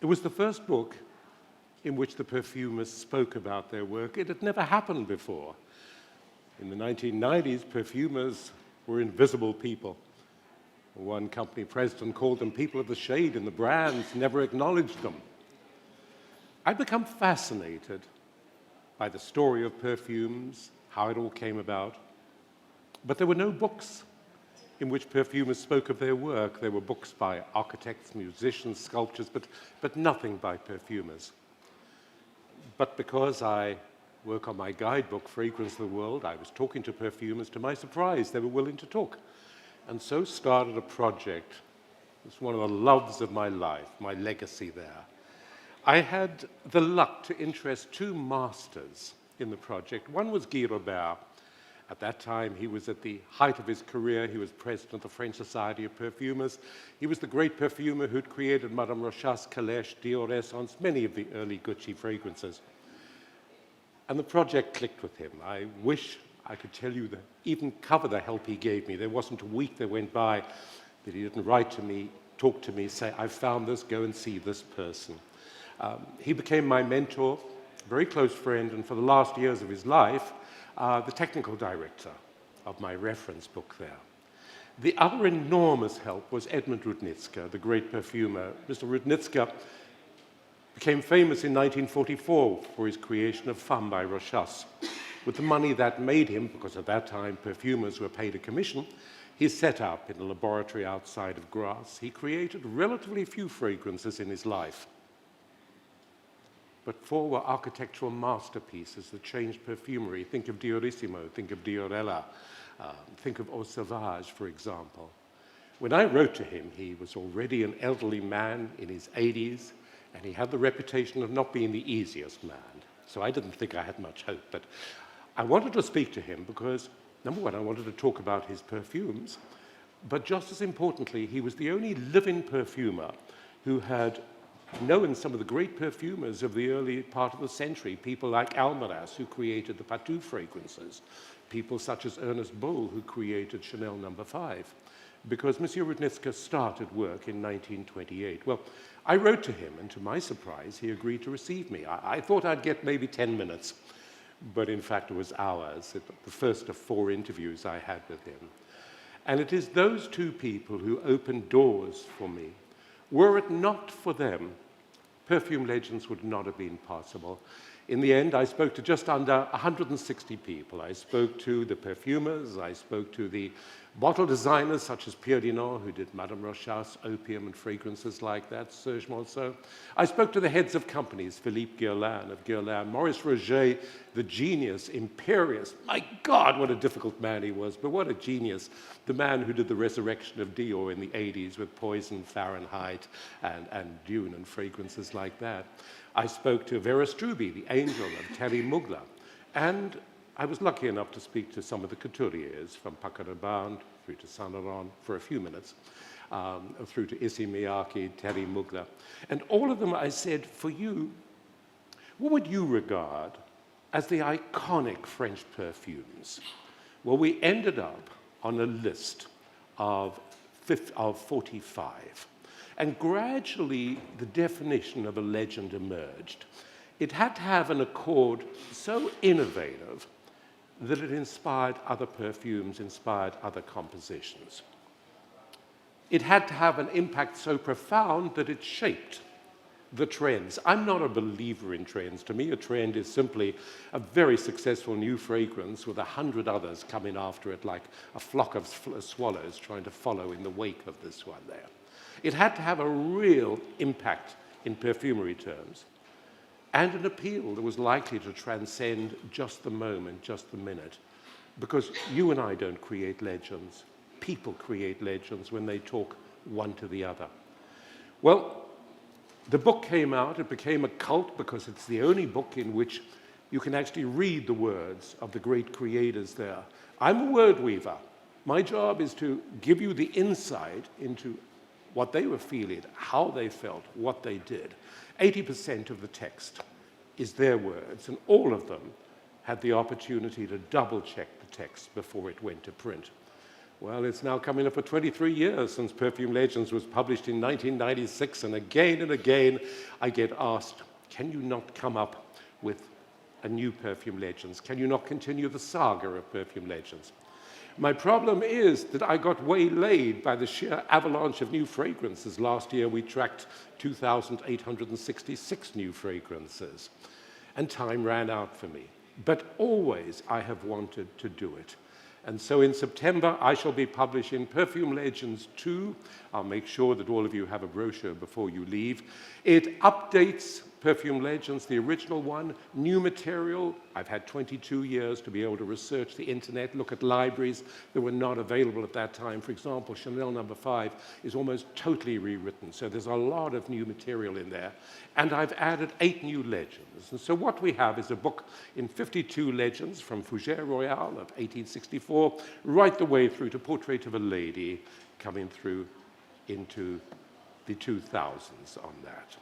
It was the first book in which the perfumers spoke about their work. It had never happened before. In the 1990s, perfumers were invisible people. One company president called them people of the shade, and the brands never acknowledged them. I'd become fascinated by the story of perfumes, how it all came about. But there were no books in which perfumers spoke of their work. There were books by architects, musicians, sculptors, but nothing by perfumers. But because I work on my guidebook, Fragrance of the World, I was talking to perfumers. To my surprise, they were willing to talk. And so started a project. It's one of the loves of my life, my legacy there. I had the luck to interest two masters in the project. One was Guy Robert. At that time, he was at the height of his career. He was president of the French Society of Perfumers. He was the great perfumer who'd created Madame Rochas, Calèche, Dior, Esxence, many of the early Gucci fragrances. And the project clicked with him. I wish I could tell you, even cover the help he gave me. There wasn't a week that went by that he didn't write to me, talk to me, say, "I found this, go and see this person." He became my mentor, very close friend, and for the last years of his life, the technical director of my reference book there. The other enormous help was Edmund Rudnitzer, the great perfumer. Mr. Rudnitzer became famous in 1944 for his creation of Femme by Rochas. With the money that made him, because at that time perfumers were paid a commission, he set up in a laboratory outside of Grasse. He created relatively few fragrances in his life, but four were architectural masterpieces that changed perfumery. Think of Diorissimo, think of Diorella, think of Eau Sauvage, for example. When I wrote to him, he was already an elderly man in his 80s, and he had the reputation of not being the easiest man. So I didn't think I had much hope, but I wanted to speak to him because, number one, I wanted to talk about his perfumes, but just as importantly, he was the only living perfumer who had known some of the great perfumers of the early part of the century, people like Alméras, who created the Patou fragrances, people such as Ernest Bull, who created Chanel No. 5, because Monsieur Rudnitzer started work in 1928. Well, I wrote to him, and to my surprise, he agreed to receive me. I thought I'd get maybe 10 minutes, but in fact it was hours, the first of 4 interviews I had with him. And it is those two people who opened doors for me. Were it not for them, Perfume Legends would not have been possible. In the end, I spoke to just under 160 people. I spoke to the perfumers, I spoke to the bottle designers such as Pierre Dinan, who did Madame Rochas, opium and fragrances like that, Serge Monceau. I spoke to the heads of companies, Philippe Guerlain of Guerlain, Maurice Roget, the genius, imperious. My God, what a difficult man he was, but what a genius. The man who did the resurrection of Dior in the 80s with Poison, Fahrenheit, and Dune and fragrances like that. I spoke to Vera Struby, the angel of Terry Mugler, and I was lucky enough to speak to some of the couturiers, from Paco Rabanne through to Saint Laurent for a few minutes, through to Issey Miyake, Terry Mugler. And all of them I said, for you, what would you regard as the iconic French perfumes? Well, we ended up on a list of 45. And gradually, the definition of a legend emerged. It had to have an accord so innovative that it inspired other perfumes, inspired other compositions. It had to have an impact so profound that it shaped the trends. I'm not a believer in trends. To me, a trend is simply a very successful new fragrance with 100 others coming after it, like a flock of swallows trying to follow in the wake of this one there. It had to have a real impact in perfumery terms, and an appeal that was likely to transcend just the moment, just the minute. Because you and I don't create legends. People create legends when they talk one to the other. Well, the book came out. It became a cult because it's the only book in which you can actually read the words of the great creators there. I'm a word weaver. My job is to give you the insight into what they were feeling, how they felt, what they did. 80% of the text is their words, and all of them had the opportunity to double-check the text before it went to print. Well, it's now coming up for 23 years since Perfume Legends was published in 1996, and again I get asked, can you not come up with a new Perfume Legends? Can you not continue the saga of Perfume Legends? My problem is that I got waylaid by the sheer avalanche of new fragrances. Last year we tracked 2,866 new fragrances, and time ran out for me. But always I have wanted to do it. And so in September, I shall be publishing Perfume Legends 2. I'll make sure that all of you have a brochure before you leave. It updates Perfume Legends, the original one, new material. I've had 22 years to be able to research the internet, look at libraries that were not available at that time. For example, Chanel No. 5 is almost totally rewritten, so there's a lot of new material in there. And I've added 8 new legends. And so what we have is a book in 52 legends from Fougère Royale of 1864 right the way through to Portrait of a Lady, coming through into the 2000s on that.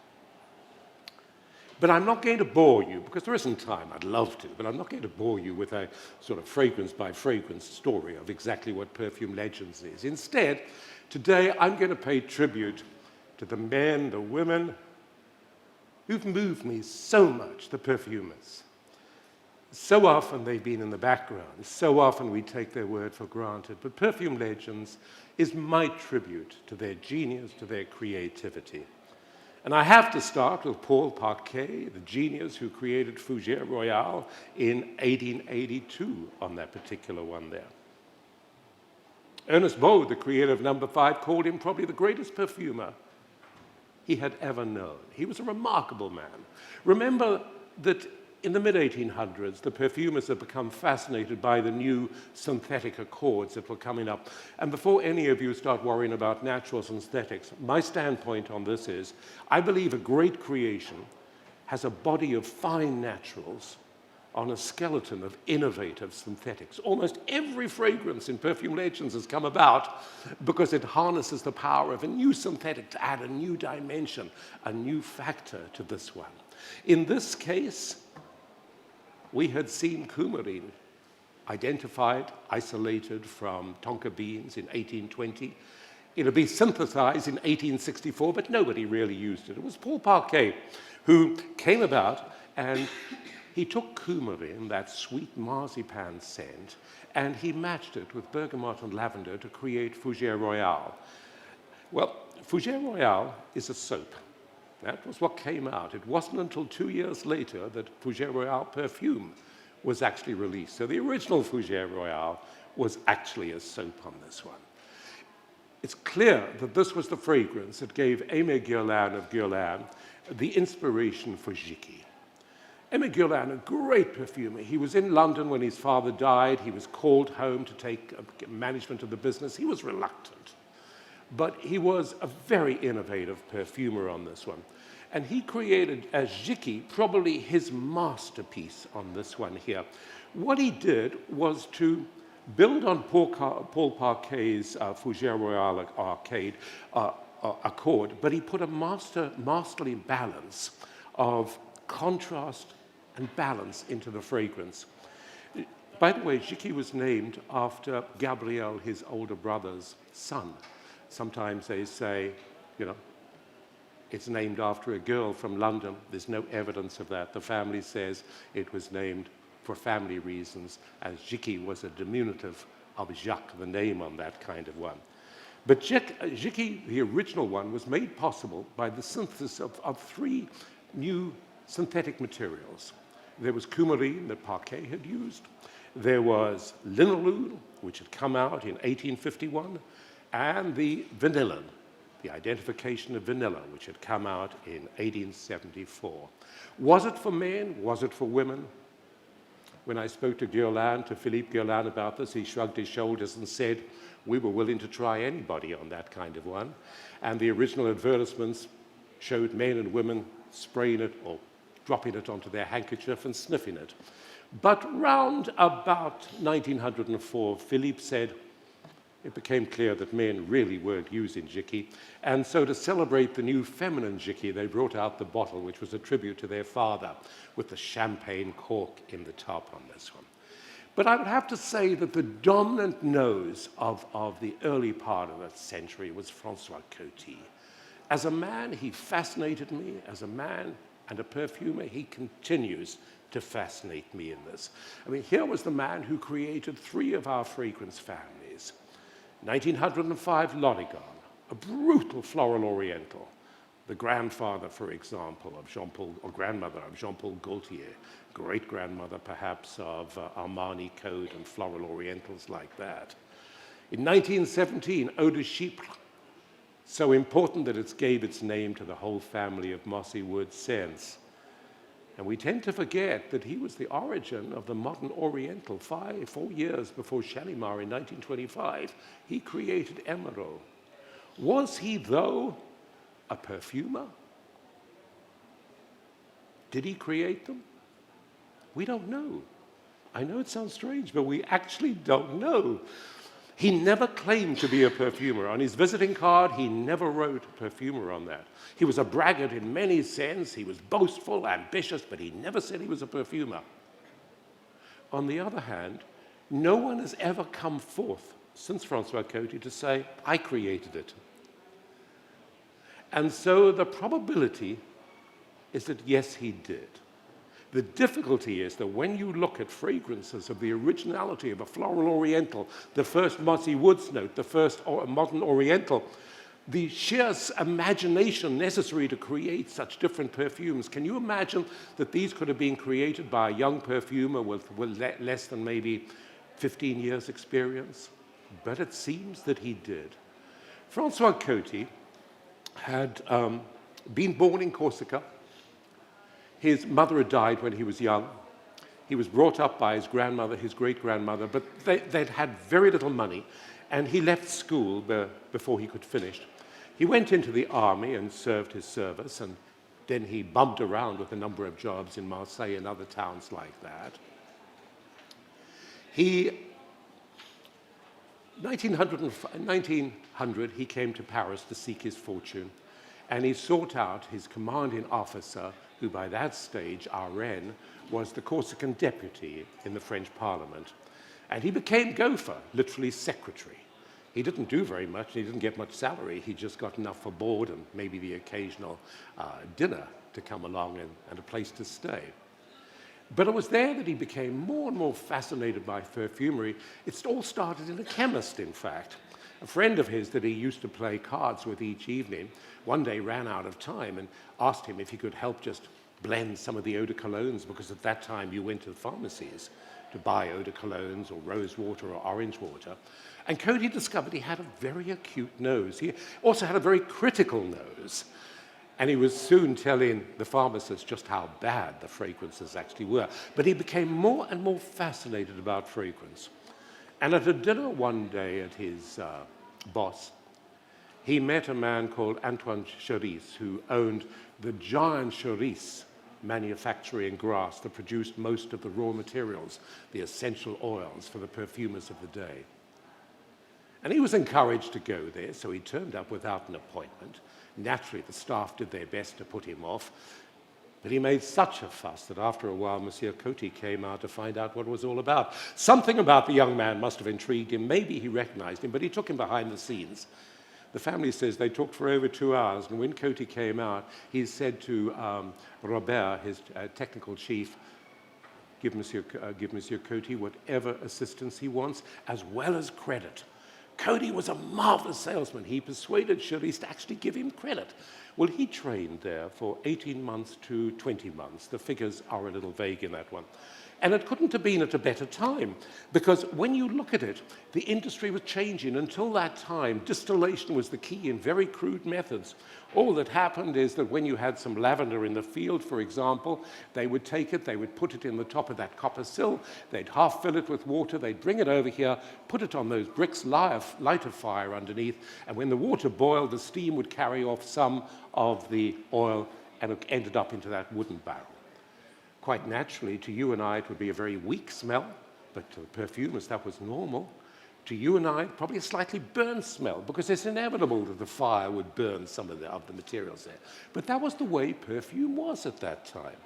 But I'm not going to bore you, because there isn't time. I'd love to, but I'm not going to bore you with a sort of fragrance by fragrance story of exactly what Perfume Legends is. Instead, today I'm going to pay tribute to the men, the women who've moved me so much, the perfumers. So often they've been in the background. So often we take their word for granted. But Perfume Legends is my tribute to their genius, to their creativity. And I have to start with Paul Parquet, the genius who created Fougère Royale in 1882 on that particular one there. Ernest Beau, the creator of No. 5, called him probably the greatest perfumer he had ever known. He was a remarkable man. Remember that in the mid-1800s, the perfumers had become fascinated by the new synthetic accords that were coming up. And before any of you start worrying about natural synthetics, my standpoint on this is, I believe a great creation has a body of fine naturals on a skeleton of innovative synthetics. Almost every fragrance in Perfume Legends has come about because it harnesses the power of a new synthetic to add a new dimension, a new factor to this one. In this case, we had seen coumarin identified, isolated from tonka beans in 1820. It had been synthesized in 1864, but nobody really used it. It was Paul Parquet who came about, and he took coumarin, that sweet marzipan scent, and he matched it with bergamot and lavender to create Fougère Royale. Well, Fougère Royale is a soap. That was what came out. It wasn't until 2 years later that Fougère Royale perfume was actually released. So the original Fougère Royale was actually a soap on this one. It's clear that this was the fragrance that gave Aimé Guerlain of Guerlain the inspiration for Jacques. Aimé Guerlain, a great perfumer. He was in London when his father died. He was called home to take management of the business. He was reluctant. But he was a very innovative perfumer on this one. And he created, as Jacques, probably his masterpiece on this one here. What he did was to build on Paul Parquet's Fougère Royale accord, but he put a masterly balance of contrast and balance into the fragrance. By the way, Jacques was named after Gabriel, his older brother's son. Sometimes they say, you know, it's named after a girl from London. There's no evidence of that. The family says it was named for family reasons, as Jacques was a diminutive of Jacques, the name on that kind of one. But Jacques, the original one, was made possible by the synthesis of 3 new synthetic materials. There was coumarin that Parquet had used. There was linalool, which had come out in 1851, and the vanillin, the identification of vanilla, which had come out in 1874. Was it for men? Was it for women? When I spoke to Guerlain, to Philippe Guerlain about this, he shrugged his shoulders and said, we were willing to try anybody on that kind of one. And the original advertisements showed men and women spraying it or dropping it onto their handkerchief and sniffing it. But round about 1904, Philippe said, it became clear that men really weren't using Jacques. And so to celebrate the new feminine Jacques, they brought out the bottle, which was a tribute to their father, with the champagne cork in the top on this one. But I would have to say that the dominant nose of the early part of that century was François Coty. As a man, he fascinated me. As a man and a perfumer, he continues to fascinate me in this. I mean, here was the man who created 3 of our fragrance families. 1905, Lodigon, a brutal floral oriental. The grandfather, for example, of Jean-Paul, or grandmother of Jean-Paul Gaultier, great-grandmother, perhaps, of Armani Code and floral orientals like that. In 1917, Eau de Chypre, so important that it gave its name to the whole family of mossy wood scents. And we tend to forget that he was the origin of the modern oriental. 4 years before Shalimar in 1925, he created Emerald. Was he, though, a perfumer? Did he create them? We don't know. I know it sounds strange, but we actually don't know. He never claimed to be a perfumer. On his visiting card, he never wrote perfumer on that. He was a braggart in many senses. He was boastful, ambitious, but he never said he was a perfumer. On the other hand, no one has ever come forth since François Coty to say, I created it. And so the probability is that, yes, he did. The difficulty is that when you look at fragrances of the originality of a floral oriental, the first mossy woods note, the first modern oriental, the sheer imagination necessary to create such different perfumes, can you imagine that these could have been created by a young perfumer with less than maybe 15 years experience? But it seems that he did. François Coty had been born in Corsica. His mother had died when he was young. He was brought up by his grandmother, his great-grandmother, but they'd had very little money, and he left school before he could finish. He went into the army and served his service, and then he bumped around with a number of jobs in Marseille and other towns like that. 1900, he came to Paris to seek his fortune, and he sought out his commanding officer, who by that stage, Arène, was the Corsican deputy in the French Parliament. And he became gopher, literally secretary. He didn't do very much, he didn't get much salary, he just got enough for board and maybe the occasional dinner to come along and a place to stay. But it was there that he became more and more fascinated by perfumery. It all started in a chemist, in fact. A friend of his that he used to play cards with each evening one day ran out of time and asked him if he could help just blend some of the eau de colognes, because at that time you went to the pharmacies to buy eau de colognes or rose water or orange water. And Coty discovered he had a very acute nose. He also had a very critical nose. And he was soon telling the pharmacist just how bad the fragrances actually were. But he became more and more fascinated about fragrance. And at a dinner one day at his boss, he met a man called Antoine Cherice, who owned the giant Cherice manufactory in Grasse that produced most of the raw materials, the essential oils for the perfumers of the day. And he was encouraged to go there, so he turned up without an appointment. Naturally, the staff did their best to put him off, but he made such a fuss that after a while, Monsieur Coty came out to find out what it was all about. Something about the young man must have intrigued him. Maybe he recognized him, but he took him behind the scenes. The family says they talked for over 2 hours, and when Coty came out, he said to Robert, his technical chief, give Monsieur Coty whatever assistance he wants, as well as credit. Coty was a marvelous salesman. He persuaded Cherice to actually give him credit. Well, he trained there for 18 months to 20 months. The figures are a little vague in that one. And it couldn't have been at a better time, because when you look at it, the industry was changing. Until that time, distillation was the key in very crude methods. All that happened is that when you had some lavender in the field, for example, they would take it, they would put it in the top of that copper sill, they'd half fill it with water, they'd bring it over here, put it on those bricks, light a fire underneath, and when the water boiled, the steam would carry off some of the oil, and it ended up into that wooden barrel. Quite naturally, to you and I, it would be a very weak smell, but to the perfumers, that was normal. To you and I, probably a slightly burnt smell, because it's inevitable that the fire would burn some of the materials there. But that was the way perfume was at that time.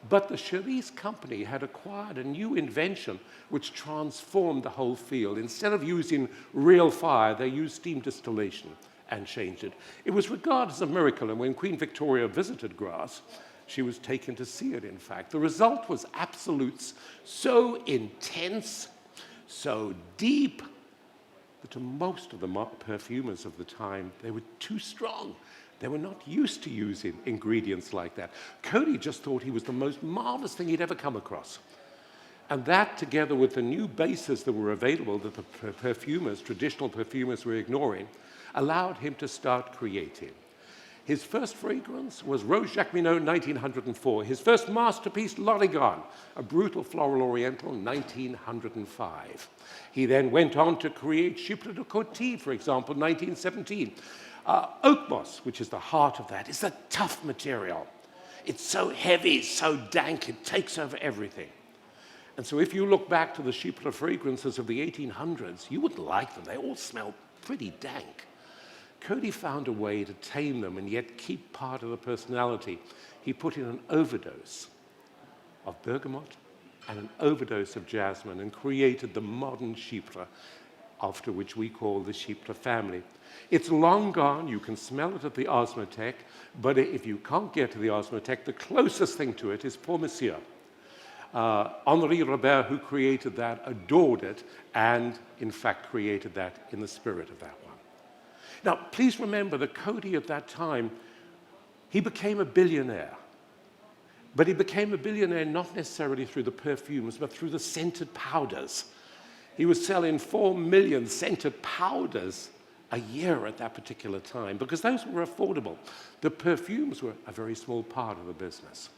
But the Cherise company had acquired a new invention which transformed the whole field. Instead of using real fire, they used steam distillation and changed it. It was regarded as a miracle, and when Queen Victoria visited Grasse, she was taken to see it, in fact. The result was absolutes so intense, so deep, that to most of the perfumers of the time, they were too strong. They were not used to using ingredients like that. Coty just thought he was the most marvelous thing he'd ever come across. And that, together with the new bases that were available that the perfumers, traditional perfumers, were ignoring, allowed him to start creating. His first fragrance was Rose Jacqueminot, 1904. His first masterpiece, L'Origan, a brutal floral oriental, 1905. He then went on to create Chypre de Coty, for example, 1917. Oak moss, which is the heart of that, is a tough material. It's so heavy, so dank, it takes over everything. And so if you look back to the Chypre fragrances of the 1800s, you wouldn't like them. They all smell pretty dank. Coty found a way to tame them and yet keep part of the personality. He put in an overdose of bergamot and an overdose of jasmine and created the modern Chypre, after which we call the Chypre family. It's long gone. You can smell it at the Osmothèque, but if you can't get to the Osmothèque, the closest thing to it is Pour Monsieur. Henri Robert, who created that, adored it, and in fact created that in the spirit of that one. Now, please remember that Coty at that time, he became a billionaire. But he became a billionaire not necessarily through the perfumes, but through the scented powders. He was selling 4 million scented powders a year at that particular time, because those were affordable. The perfumes were a very small part of the business.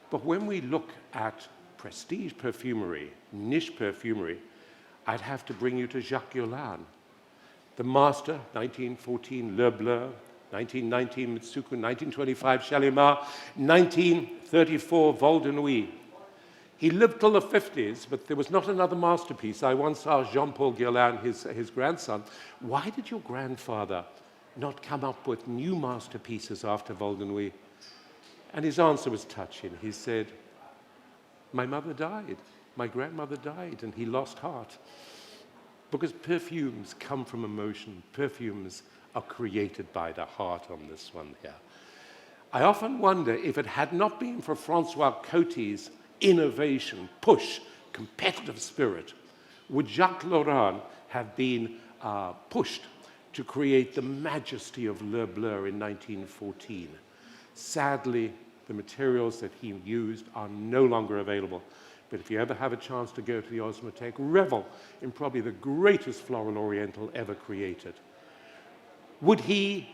But when we look at prestige perfumery, niche perfumery, I'd have to bring you to Jacques Guerlain. The master, 1914, Le Bleu, 1919, Mitsuko, 1925, Chaillon, 1934, Vol de Nuit. He lived till the 50s, but there was not another masterpiece. I once asked Jean-Paul Guerlain, his grandson, why did your grandfather not come up with new masterpieces after Vol de Nuit? And his answer was touching. He said, my mother died, my grandmother died, and he lost heart. Because perfumes come from emotion. Perfumes are created by the heart on this one here. I often wonder if it had not been for François Coty's innovation, push, competitive spirit, would Jacques Laurent have been pushed to create the majesty of Le Bleu in 1914? Sadly, the materials that he used are no longer available. But if you ever have a chance to go to the Osmothèque, revel in probably the greatest floral oriental ever created. Would he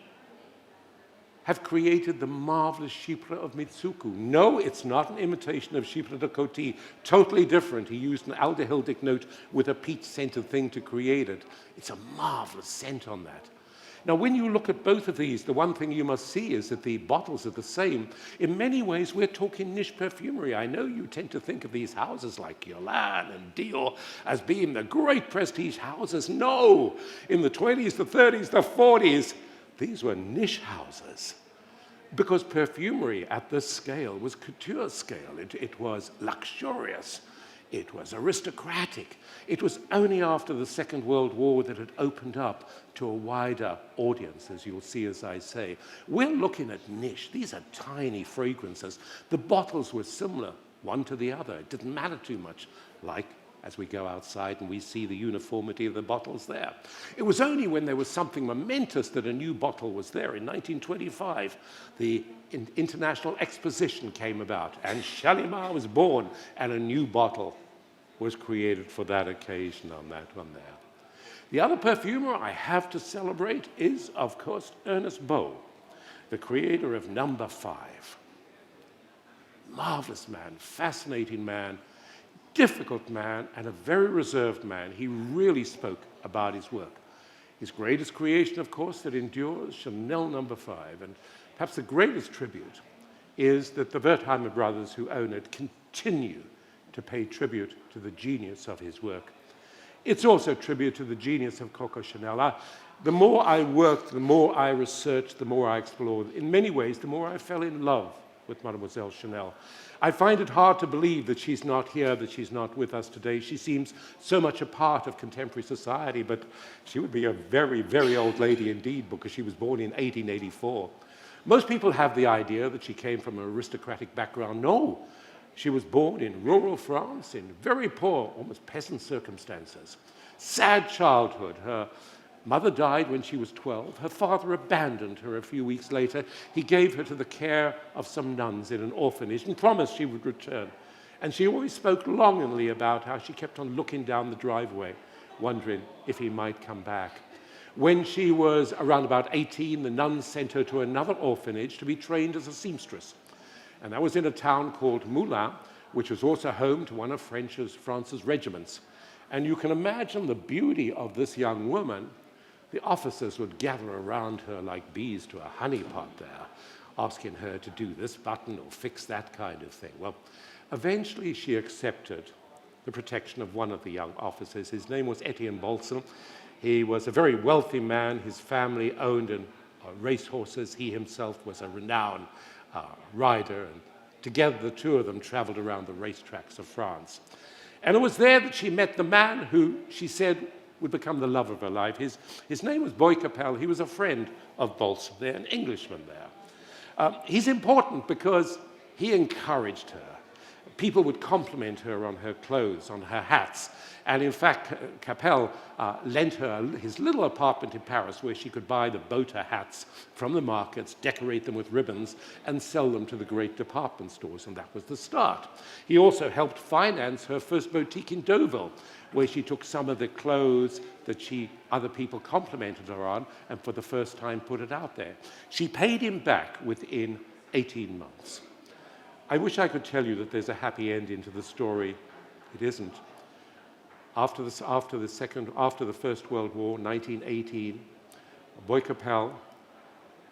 have created the marvelous Chypre of Mitsuko? No, it's not an imitation of Chypre de Coty. Totally different. He used an aldehydic note with a peach-scented thing to create it. It's a marvelous scent on that. Now, when you look at both of these, the one thing you must see is that the bottles are the same. In many ways, we're talking niche perfumery. I know you tend to think of these houses like Guerlain and Dior as being the great prestige houses. No! In the 20s, the 30s, the 40s, these were niche houses. Because perfumery at this scale was couture scale. It was luxurious. It was aristocratic. It was only after the Second World War that it opened up to a wider audience, as you'll see as I say. We're looking at niche. These are tiny fragrances. The bottles were similar, one to the other. It didn't matter too much, like as we go outside and we see the uniformity of the bottles there. It was only when there was something momentous that a new bottle was there. In 1925, the International Exposition came about, and Chaillon was born, and a new bottle was created for that occasion on that one there. The other perfumer I have to celebrate is, of course, Ernest Beau, the creator of Number 5. Marvelous man, fascinating man, difficult man, and a very reserved man. He really spoke about his work. His greatest creation, of course, that endures, Chanel Number 5. And perhaps the greatest tribute is that the Wertheimer brothers who own it continue to pay tribute to the genius of his work. It's also a tribute to the genius of Coco Chanel. The more I worked, the more I researched, the more I explored. In many ways, the more I fell in love with Mademoiselle Chanel. I find it hard to believe that she's not here, that she's not with us today. She seems so much a part of contemporary society, but she would be a very, very old lady indeed, because she was born in 1884. Most people have the idea that she came from an aristocratic background. No, she was born in rural France in very poor, almost peasant circumstances. Sad childhood. Her mother died when she was 12. Her father abandoned her a few weeks later. He gave her to the care of some nuns in an orphanage and promised she would return. And she always spoke longingly about how she kept on looking down the driveway, wondering if he might come back. When she was around about 18, the nuns sent her to another orphanage to be trained as a seamstress. And that was in a town called Moulins, which was also home to one of France's regiments. And you can imagine the beauty of this young woman. The officers would gather around her like bees to a honeypot there, asking her to do this button or fix that kind of thing. Well, eventually she accepted the protection of one of the young officers. His name was Etienne Bolson. He was a very wealthy man. His family owned racehorses. He himself was a renowned rider, and together the two of them traveled around the racetracks of France. And it was there that she met the man who she said would become the love of her life. His name was Boy Capel. He was a friend of Bolson there, an Englishman there. He's important because he encouraged her. People would compliment her on her clothes, on her hats. And in fact, Capel lent her his little apartment in Paris where she could buy the boater hats from the markets, decorate them with ribbons, and sell them to the great department stores. And that was the start. He also helped finance her first boutique in Deauville, where she took some of the clothes that other people complimented her on and for the first time put it out there. She paid him back within 18 months. I wish I could tell you that there's a happy ending to the story. It isn't. After the First World War, 1918, Boy Capel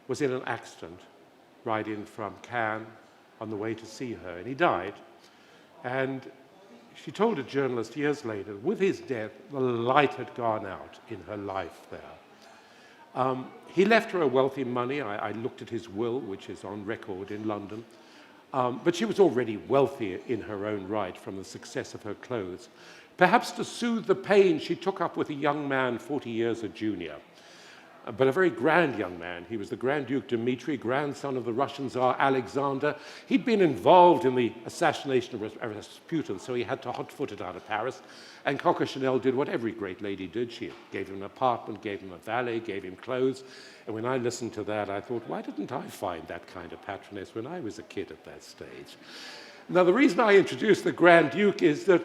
was in an accident riding from Cannes on the way to see her, and he died. And she told a journalist years later, with his death, the light had gone out in her life there. He left her a wealthy money. I looked at his will, which is on record in London. But she was already wealthy in her own right from the success of her clothes. Perhaps to soothe the pain, she took up with a young man 40 years her junior, but a very grand young man. He was the Grand Duke Dmitri, grandson of the Russian Tsar Alexander. He'd been involved in the assassination of Rasputin, so he had to hot-foot it out of Paris. And Coco Chanel did what every great lady did. She gave him an apartment, gave him a valet, gave him clothes. And when I listened to that, I thought, why didn't I find that kind of patroness when I was a kid at that stage? Now, the reason I introduced the Grand Duke is that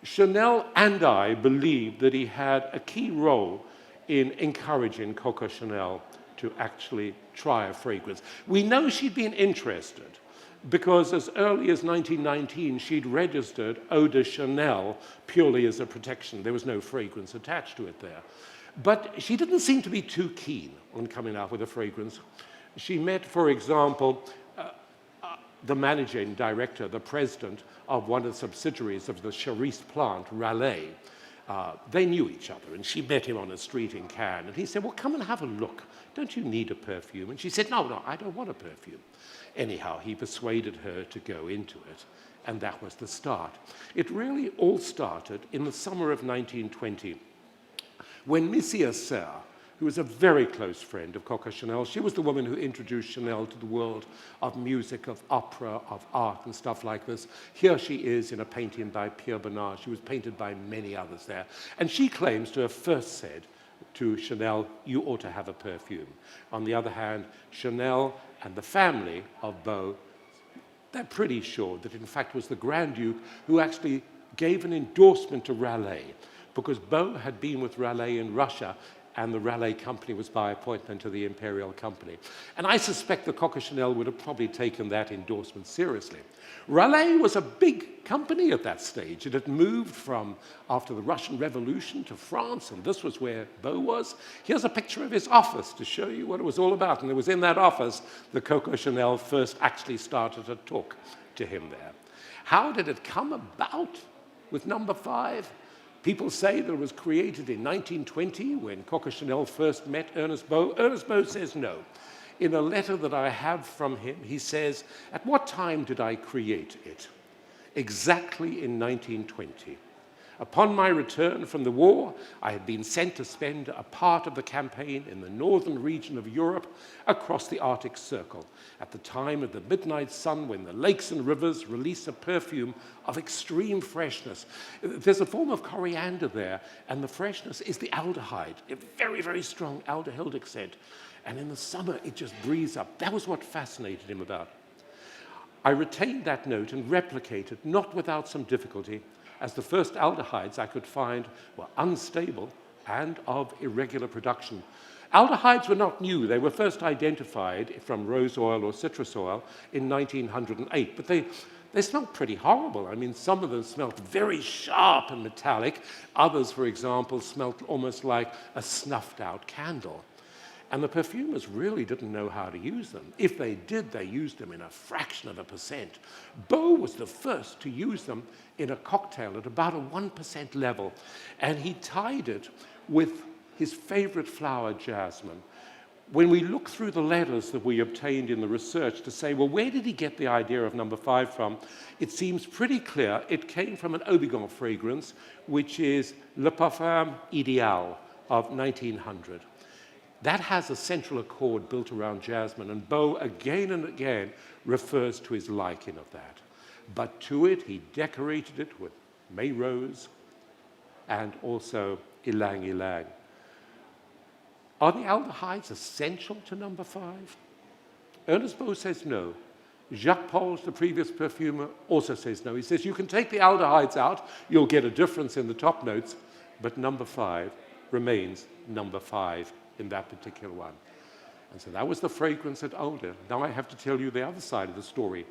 Chanel and I believed that he had a key role in encouraging Coco Chanel to actually try a fragrance. We know she'd been interested because as early as 1919, she'd registered Eau de Chanel purely as a protection. There was no fragrance attached to it there. But she didn't seem to be too keen on coming out with a fragrance. She met, for example, the managing director, the president of one of the subsidiaries of the Charisse plant, Raleigh. They knew each other, and she met him on a street in Cannes, and he said, well, come and have a look. Don't you need a perfume? And she said, no, I don't want a perfume. Anyhow, he persuaded her to go into it, and that was the start. It really all started in the summer of 1920, when Missy Serre, who was a very close friend of Coco Chanel, she was the woman who introduced Chanel to the world of music, of opera, of art, and stuff like this. Here she is in a painting by Pierre Bonnard. She was painted by many others there. And she claims to have first said to Chanel, you ought to have a perfume. On the other hand, Chanel and the family of Beau, they're pretty sure that in fact it was the Grand Duke who actually gave an endorsement to Raleigh, because Beau had been with Raleigh in Russia, and the Raleigh company was by appointment to the Imperial Company. And I suspect that Coco Chanel would have probably taken that endorsement seriously. Raleigh was a big company at that stage. It had moved from after the Russian Revolution to France, and this was where Beau was. Here's a picture of his office to show you what it was all about. And it was in that office that Coco Chanel first actually started to talk to him there. How did it come about with number 5? People say that it was created in 1920 when Coco Chanel first met Ernest Beau. Ernest Beau says no. In a letter that I have from him, he says, "At what time did I create it?" Exactly in 1920. Upon my return from the war, I had been sent to spend a part of the campaign in the northern region of Europe across the Arctic Circle, at the time of the midnight sun when the lakes and rivers release a perfume of extreme freshness. There's a form of coriander there, and the freshness is the aldehyde, a very, very strong aldehydic scent. And in the summer, it just breathes up. That was what fascinated him about it. I retained that note and replicated, not without some difficulty, as the first aldehydes I could find were unstable and of irregular production. Aldehydes were not new. They were first identified from rose oil or citrus oil in 1908, but they smelled pretty horrible. I mean, some of them smelled very sharp and metallic. Others, for example, smelled almost like a snuffed-out candle. And the perfumers really didn't know how to use them. If they did, they used them in a fraction of a percent. Beau was the first to use them in a cocktail at about a 1% level. And he tied it with his favorite flower, jasmine. When we look through the letters that we obtained in the research to say, well, where did he get the idea of number 5 from? It seems pretty clear it came from an Aubigon fragrance, which is Le Parfum Idéal of 1900. That has a central accord built around jasmine, and Beau again and again refers to his liking of that. But to it, he decorated it with May rose and also ylang ylang. Are the aldehydes essential to number 5? Ernest Beau says no. Jacques Paul, the previous perfumer, also says no. He says you can take the aldehydes out, you'll get a difference in the top notes, but number 5 remains number 5 in that particular one. And so that was the fragrance at Older. Now I have to tell you the other side of the story.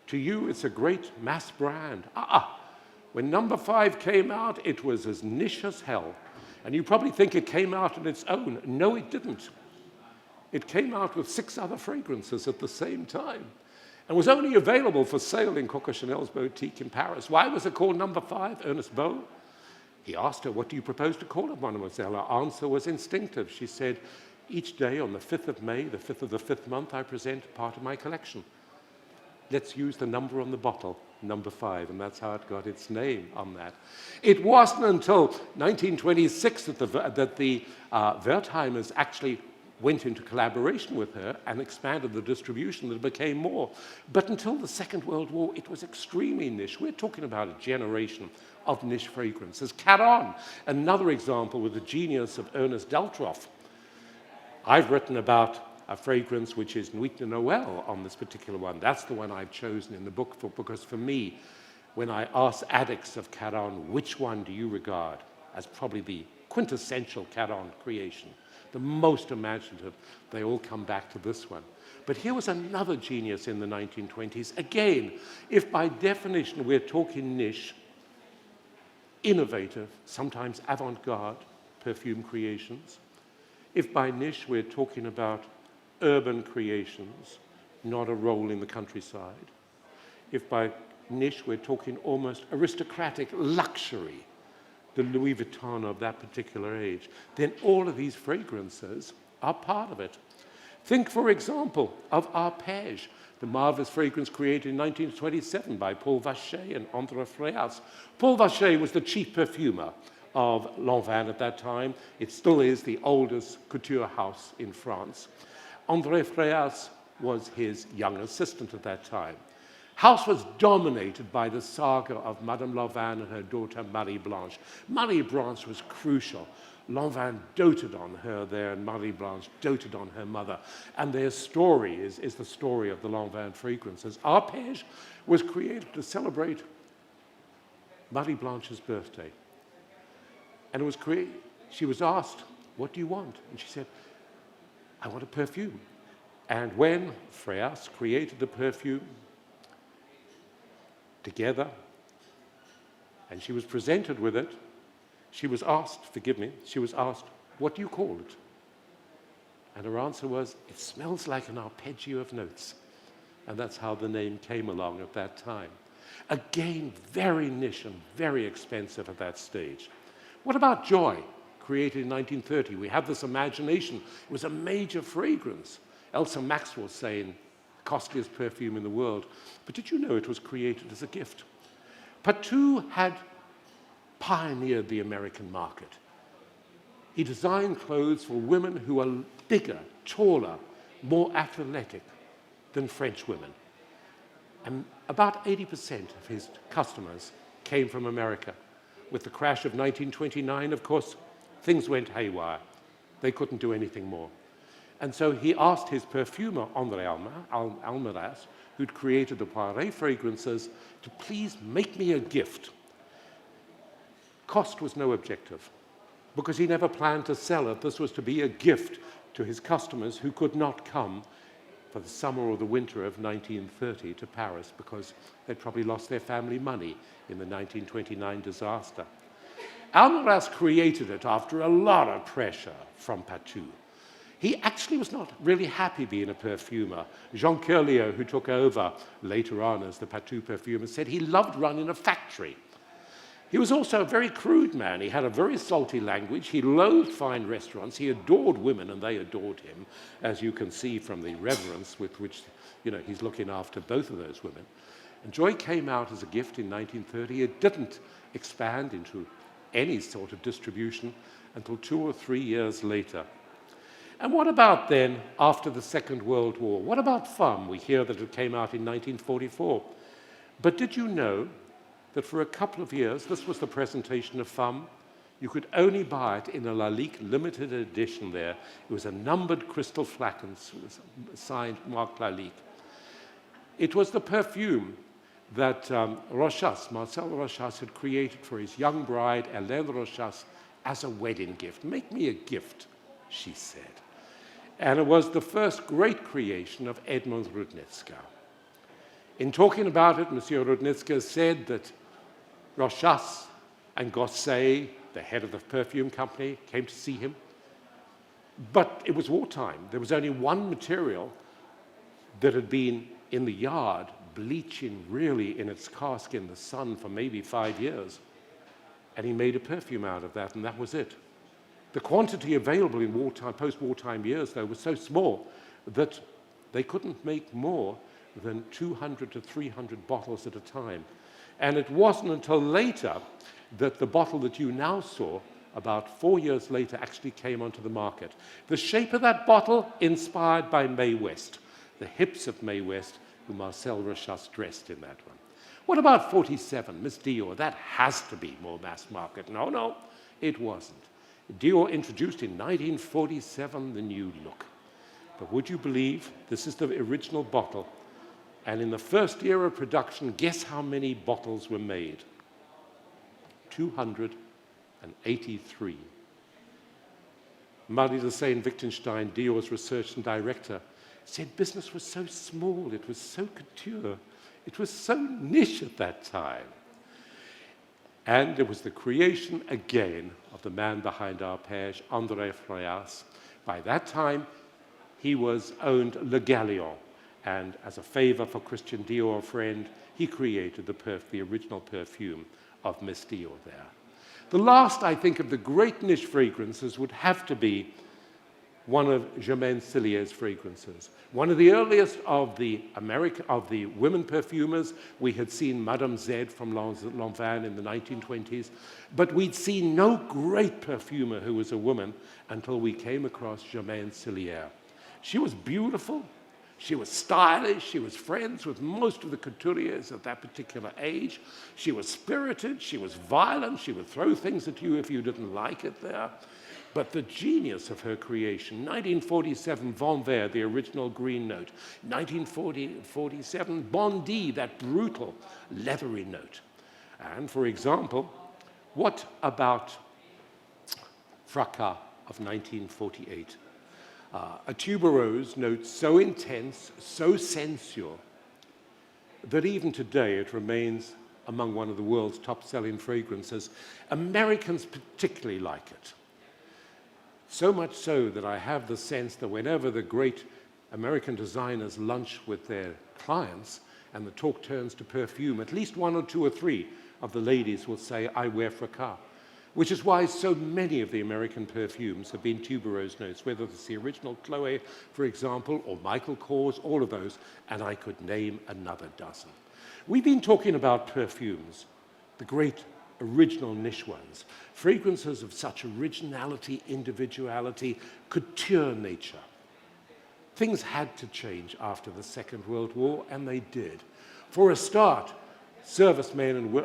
To you, it's a great mass brand. When number 5 came out, it was as niche as hell. And you probably think it came out on its own. No, it didn't. It came out with 6 other fragrances at the same time and was only available for sale in Coco Chanel's boutique in Paris. Why was it called number 5, Ernest Beau? He asked her, what do you propose to call it, mademoiselle? Her answer was instinctive. She said, each day on the 5th of May, the 5th of the 5th month, I present part of my collection. Let's use the number on the bottle, number 5, and that's how it got its name on that. It wasn't until 1926 that the Wertheimers actually went into collaboration with her and expanded the distribution that it became more. But until the Second World War, it was extremely niche. We're talking about a generation of niche fragrances. Caron, another example with the genius of Ernest Daltrof. I've written about a fragrance which is Nuit de Noël on this particular one. That's the one I've chosen in the book because for me, when I ask addicts of Caron, which one do you regard as probably the quintessential Caron creation, the most imaginative, they all come back to this one. But here was another genius in the 1920s. Again, if by definition we're talking niche, innovative, sometimes avant-garde perfume creations, if by niche we're talking about urban creations, not a roll in the countryside, if by niche we're talking almost aristocratic luxury, the Louis Vuitton of that particular age, then all of these fragrances are part of it. Think, for example, of Arpège, the marvelous fragrance created in 1927 by Paul Vacher and André Freas. Paul Vacher was the chief perfumer of Lanvin at that time. It still is the oldest couture house in France. André Freas was his young assistant at that time. House was dominated by the saga of Madame Lanvin and her daughter Marie Blanche. Marie Blanche was crucial. Lanvin doted on her there, and Marie Blanche doted on her mother. And their story is the story of the Lanvin fragrances. Arpège was created to celebrate Marie Blanche's birthday. And it was she was asked, what do you want? And she said, I want a perfume. And when Freas created the perfume together, and she was presented with it, she was asked, forgive me, she was asked, what do you call it? And her answer was, it smells like an arpeggio of notes. And that's how the name came along at that time. Again, very niche and very expensive at that stage. What about Joy, created in 1930? We have this imagination. It was a major fragrance. Elsa Maxwell saying, costliest perfume in the world. But did you know it was created as a gift? Patou had pioneered the American market. He designed clothes for women who are bigger, taller, more athletic than French women. And about 80% of his customers came from America. With the crash of 1929, of course, things went haywire. They couldn't do anything more. And so he asked his perfumer, Henri Alméras, who'd created the Poiret fragrances, to please make me a gift. Cost was no objective, because he never planned to sell it. This was to be a gift to his customers who could not come for the summer or the winter of 1930 to Paris because they'd probably lost their family money in the 1929 disaster. Alméras created it after a lot of pressure from Patou. He actually was not really happy being a perfumer. Jean Curlier, who took over later on as the Patou perfumer, said he loved running a factory. He was also a very crude man. He had a very salty language. He loathed fine restaurants. He adored women, and they adored him, as you can see from the reverence with which he's looking after both of those women. And Joy came out as a gift in 1930. It didn't expand into any sort of distribution until 2 or 3 years later. And what about then after the Second World War? What about Femme? We hear that it came out in 1944. But did you know that for a couple of years, this was the presentation of Femme? You could only buy it in a Lalique limited edition there. It was a numbered crystal flacons, signed Marc Lalique. It was the perfume that Marcel Rochas had created for his young bride, Hélène Rochas, as a wedding gift. Make me a gift, she said. And it was the first great creation of Edmond Rudnitska. In talking about it, Monsieur Rudnitska said that Rochas and Gosset, the head of the perfume company, came to see him. But it was wartime. There was only one material that had been in the yard, bleaching really in its cask in the sun for maybe 5 years. And he made a perfume out of that, and that was it. The quantity available in wartime, post-wartime years, though, was so small that they couldn't make more than 200 to 300 bottles at a time. And it wasn't until later that the bottle that you now saw, about 4 years later, actually came onto the market. The shape of that bottle, inspired by Mae West, the hips of Mae West, who Marcel Rochas dressed in that one. What about 47, Miss Dior? That has to be more mass market. No, it wasn't. Dior introduced in 1947 the new look. But would you believe this is the original bottle? And in the first year of production, guess how many bottles were made? 283. Marie de Saint-Wittgenstein, Dior's research and director, said business was so small, it was so couture, it was so niche at that time. And it was the creation, again, of the man behind Arpège, André Froyas. By that time, he was owned Le Galion, and as a favor for Christian Dior, a friend, he created the original perfume of Miss Dior there. The last, I think, of the great niche fragrances would have to be one of Germaine Cellier's fragrances. One of the earliest of the women perfumers. We had seen Madame Z from Lanvin in the 1920s, but we'd seen no great perfumer who was a woman until we came across Germaine Cellier. She was beautiful, she was stylish, she was friends with most of the couturiers of that particular age. She was spirited, she was violent, she would throw things at you if you didn't like it there. But the genius of her creation, 1947, Vent Vert, the original green note. 1947, Bondy, that brutal, leathery note. And for example, what about Fracas of 1948? A tuberose note so intense, so sensual, that even today it remains among one of the world's top-selling fragrances. Americans particularly like it. So much so that I have the sense that whenever the great American designers lunch with their clients and the talk turns to perfume, at least 1 or 2 or 3 of the ladies will say, I wear Fracas. which is why so many of the American perfumes have been tuberose notes, whether it's the original Chloe, for example, or Michael Kors, all of those, and I could name another dozen. We've been talking about perfumes, the great original niche ones, fragrances of such originality, individuality, couture nature. Things had to change after the Second World War, and they did. For a start, servicemen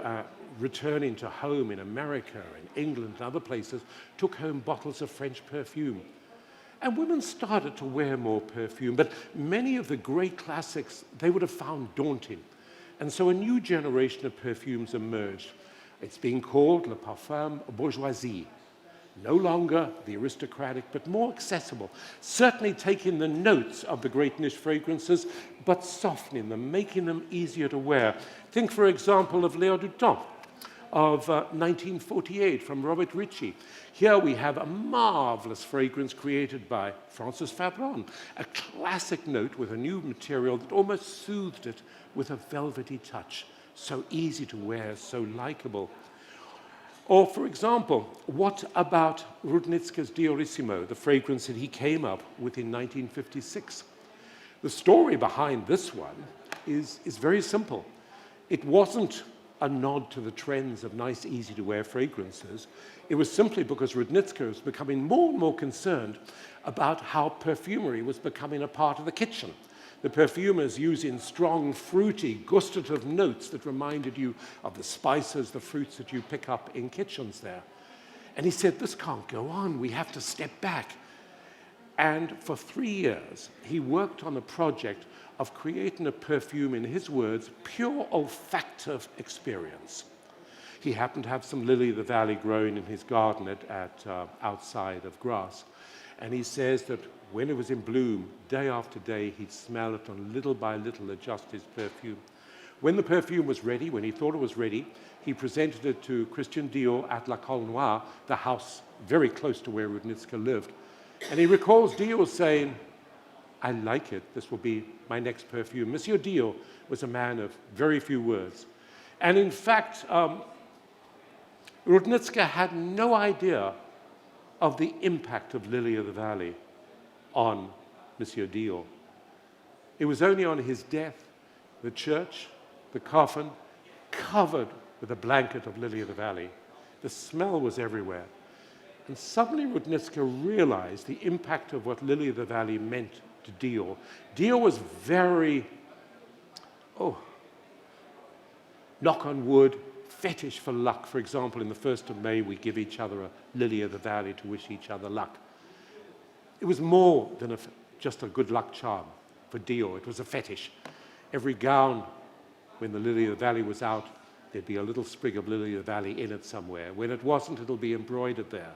returning to home in America, in England, and other places, took home bottles of French perfume. And women started to wear more perfume, but many of the great classics they would have found daunting. And so a new generation of perfumes emerged. It's being called le parfum bourgeoisie. No longer the aristocratic, but more accessible, certainly taking the notes of the great niche fragrances, but softening them, making them easier to wear. Think, for example, of L'air du Temps of 1948 from Robert Ritchie. Here we have a marvelous fragrance created by Francis Fabron, a classic note with a new material that almost soothed it with a velvety touch, so easy to wear, so likable. Or, for example, what about Rudnitsky's Diorissimo, the fragrance that he came up with in 1956? The story behind this one is very simple. It wasn't a nod to the trends of nice, easy-to-wear fragrances. It was simply because Rudnitsky was becoming more and more concerned about how perfumery was becoming a part of the kitchen. The perfumers using strong, fruity, gustative notes that reminded you of the spices, the fruits that you pick up in kitchens there. And he said, this can't go on, we have to step back. And for 3 years, he worked on a project of creating a perfume, in his words, pure olfactive experience. He happened to have some lily of the valley growing in his garden outside of Grasse. And he says that when it was in bloom, day after day, he'd smell it and little by little adjust his perfume. When the perfume was ready, when he thought it was ready, he presented it to Christian Dior at La Colnoire, the house very close to where Rudnitsky lived. And he recalls Dior saying, I like it, this will be my next perfume. Monsieur Dior was a man of very few words. And in fact, Rudnitsky had no idea of the impact of Lily of the Valley on Monsieur Dior. It was only on his death, the church, the coffin, covered with a blanket of Lily of the Valley. The smell was everywhere. And suddenly Rudnitsky realized the impact of what Lily of the Valley meant to Dior. Dior was very, knock on wood, fetish for luck. For example, in the 1st of May, we give each other a Lily of the Valley to wish each other luck. It was more than just a good luck charm for Dior. It was a fetish. Every gown, when the Lily of the Valley was out, there'd be a little sprig of Lily of the Valley in it somewhere. When it wasn't, it'll be embroidered there.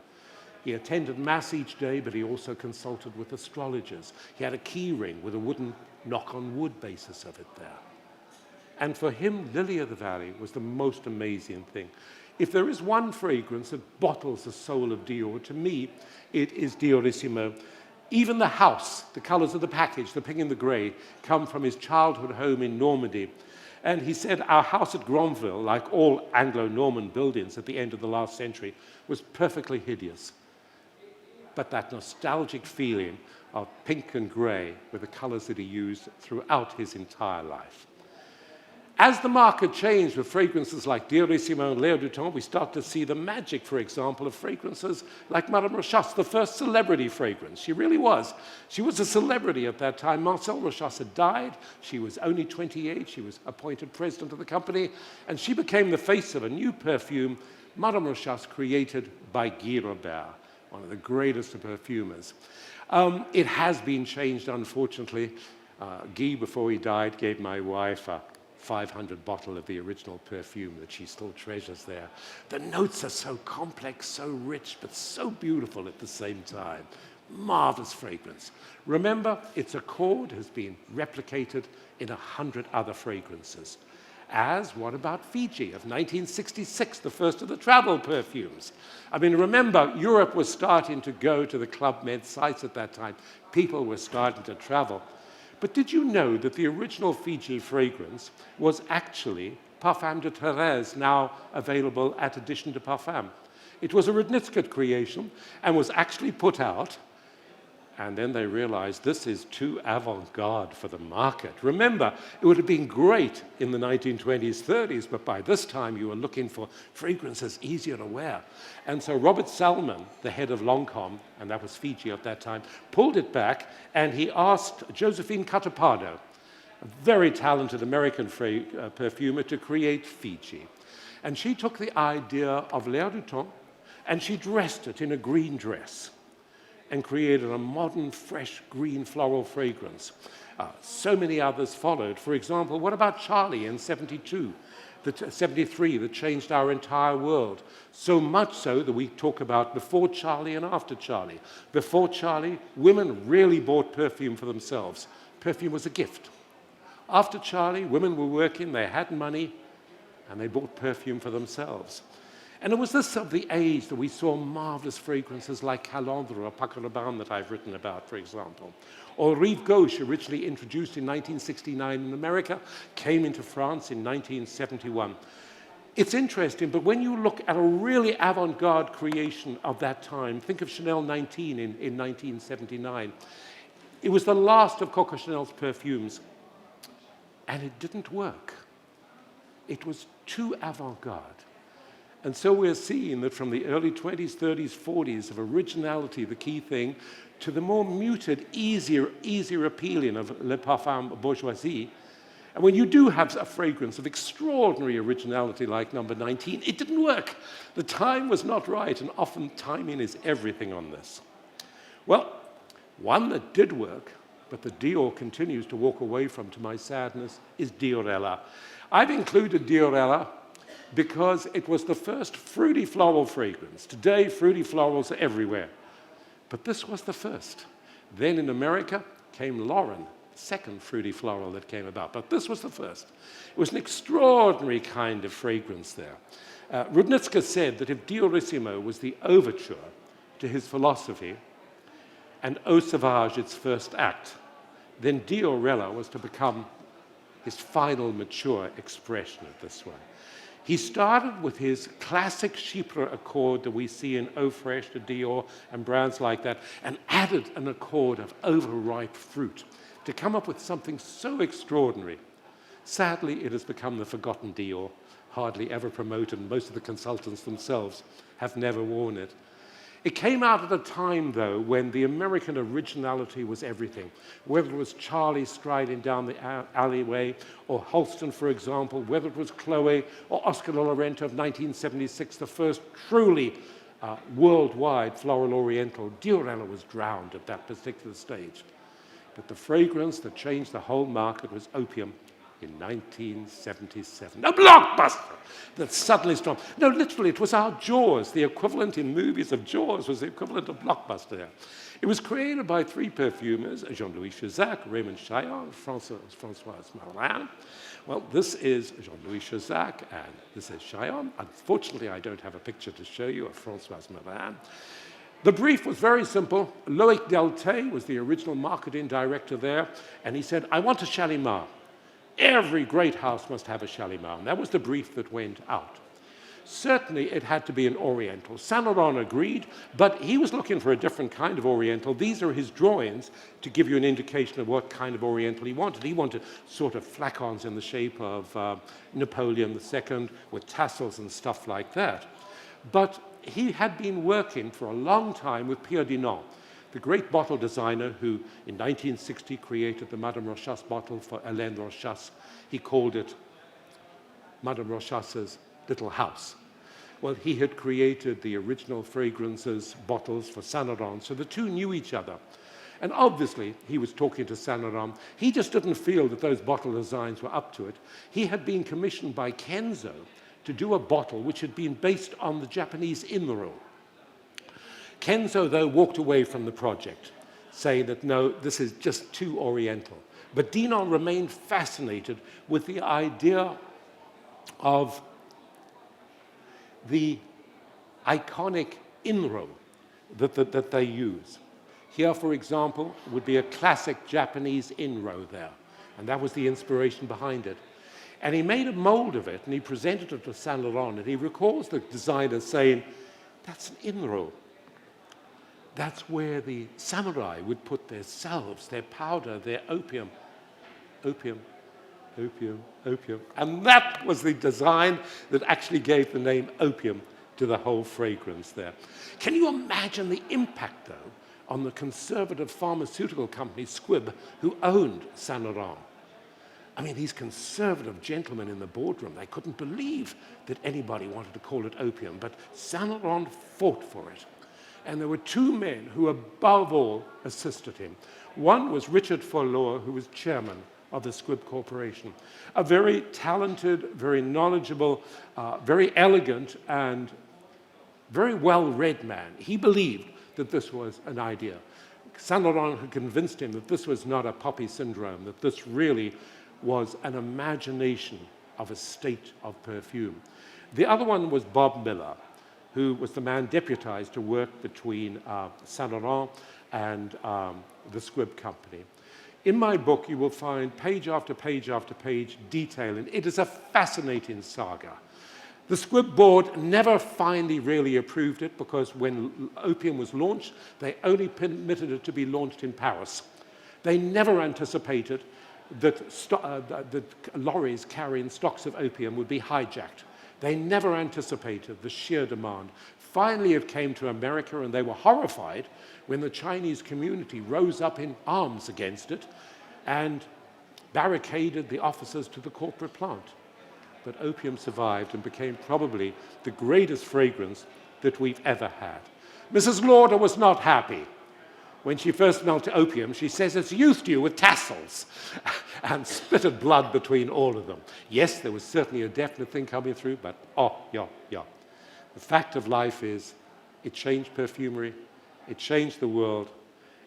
He attended Mass each day, but he also consulted with astrologers. He had a key ring with a wooden knock-on-wood basis of it there. And for him, Lily of the Valley was the most amazing thing. If there is one fragrance that bottles the soul of Dior, to me, it is Diorissimo. Even the house, the colors of the package, the pink and the gray, come from his childhood home in Normandy. And he said our house at Granville, like all Anglo-Norman buildings at the end of the last century, was perfectly hideous. But that nostalgic feeling of pink and gray were the colors that he used throughout his entire life. As the market changed with fragrances like Diorissimo and L'air du Temps, we start to see the magic, for example, of fragrances like Madame Rochas, the first celebrity fragrance. She really was. She was a celebrity at that time. Marcel Rochas had died. She was only 28. She was appointed president of the company, and she became the face of a new perfume, Madame Rochas, created by Guy Robert, one of the greatest of perfumers. It has been changed, unfortunately. Guy, before he died, gave my wife a 500 bottle of the original perfume that she still treasures there. The notes are so complex, so rich, but so beautiful at the same time. Marvelous fragrance. Remember, its accord has been replicated in 100 other fragrances. As, what about Fiji of 1966, the first of the travel perfumes? I mean, remember, Europe was starting to go to the Club Med sites at that time. People were starting to travel. But did you know that the original Fiji fragrance was actually Parfum de Thérèse, now available at Edition de Parfum? It was a Rudnitsky creation and was actually put out. And then they realized this is too avant-garde for the market. Remember, it would have been great in the 1920s, 30s, but by this time you were looking for fragrances easier to wear. And so Robert Salmon, the head of Lancôme, and that was Fiji at that time, pulled it back, and he asked Josephine Catapano, a very talented American perfumer, to create Fiji. And she took the idea of L'air du temps, and she dressed it in a green dress, and created a modern, fresh, green floral fragrance. So many others followed. For example, what about Charlie in 73, that changed our entire world? So much so that we talk about before Charlie and after Charlie. Before Charlie, women really bought perfume for themselves. Perfume was a gift. After Charlie, women were working, they had money, and they bought perfume for themselves. And it was this of the age that we saw marvelous fragrances like Calandre or Paco Rabanne that I've written about, for example. Or Rive Gauche, originally introduced in 1969 in America, came into France in 1971. It's interesting, but when you look at a really avant-garde creation of that time, think of Chanel 19 in 1979. It was the last of Coco Chanel's perfumes, and it didn't work. It was too avant-garde. And so we're seeing that from the early 20s, 30s, 40s of originality, the key thing, to the more muted, easier appealing of Le Parfum Bourgeoisie. And when you do have a fragrance of extraordinary originality like number 19, it didn't work. The time was not right, and often timing is everything on this. Well, one that did work, but the Dior continues to walk away from, to my sadness, is Diorella. I've included Diorella because it was the first fruity floral fragrance. Today, fruity florals are everywhere. But this was the first. Then in America came Lauren, second fruity floral that came about. But this was the first. It was an extraordinary kind of fragrance there. Rudnitsky said that if Diorissimo was the overture to his philosophy and Eau Sauvage its first act, then Diorella was to become his final mature expression of this one. He started with his classic Chypre accord that we see in Eau Fraiche de Dior and brands like that, and added an accord of overripe fruit to come up with something so extraordinary. Sadly, it has become the forgotten Dior, hardly ever promoted, and most of the consultants themselves have never worn it. It came out at a time, though, when the American originality was everything. Whether it was Charlie striding down the alleyway, or Halston, for example, whether it was Chloe or Oscar de la Renta of 1976, the first truly worldwide floral oriental, Diorella was drowned at that particular stage. But the fragrance that changed the whole market was Opium in 1977. A blockbuster that suddenly stopped. No, literally, it was our Jaws. The equivalent in movies of Jaws was the equivalent of Blockbuster. It was created by three perfumers, Jean-Louis Sieuzac, Raymond Chaillon, Françoise Marin. Well, this is Jean-Louis Sieuzac, and this is Chaillon. Unfortunately, I don't have a picture to show you of Françoise Marin. The brief was very simple. Loïc Deltay was the original marketing director there, and he said, I want a Shalimar. Every great house must have a Shalimar, and that was the brief that went out. Certainly, it had to be an Oriental. Saint Laurent agreed, but he was looking for a different kind of Oriental. These are his drawings to give you an indication of what kind of Oriental he wanted. He wanted sort of flacons in the shape of Napoleon II with tassels and stuff like that. But he had been working for a long time with Pierre Dinant, the great bottle designer who, in 1960, created the Madame Rochas bottle for Hélène Rochas. He called it Madame Rochas's Little House. Well, he had created the original fragrances bottles for Saint Laurent, so the two knew each other. And obviously, he was talking to Saint Laurent. He just didn't feel that those bottle designs were up to it. He had been commissioned by Kenzo to do a bottle which had been based on the Japanese in-the-room. Kenzo, though, walked away from the project, saying that, no, this is just too Oriental. But Dinant remained fascinated with the idea of the iconic in-row that they use. Here, for example, would be a classic Japanese in-row there, and that was the inspiration behind it. And he made a mold of it, and he presented it to Saint Laurent, and he recalls the designer saying, That's an in-row. That's where the samurai would put their salves, their powder, their opium. Opium, opium, opium. And that was the design that actually gave the name opium to the whole fragrance there. Can you imagine the impact, though, on the conservative pharmaceutical company Squibb, who owned Saint Laurent? I mean, these conservative gentlemen in the boardroom, they couldn't believe that anybody wanted to call it opium, but Saint Laurent fought for it. And there were two men who, above all, assisted him. One was Richard Forlore, who was chairman of the Squibb Corporation, a very talented, very knowledgeable, very elegant, and very well-read man. He believed that this was an idea. Saint Laurent had convinced him that this was not a poppy syndrome, that this really was an imagination of a state of perfume. The other one was Bob Miller, who was the man deputized to work between Saint Laurent and the Squibb company. In my book, you will find page after page after page detail, and it is a fascinating saga. The Squibb board never finally really approved it because when opium was launched, they only permitted it to be launched in Paris. They never anticipated that lorries carrying stocks of opium would be hijacked. They never anticipated the sheer demand. Finally, it came to America, and they were horrified when the Chinese community rose up in arms against it and barricaded the offices to the corporate plant. But opium survived and became probably the greatest fragrance that we've ever had. Mrs. Lauder was not happy. When she first smelled opium, she says it's youth dew with tassels, and spitted blood between all of them. Yes, there was certainly a definite thing coming through, but yeah. The fact of life is, it changed perfumery, it changed the world,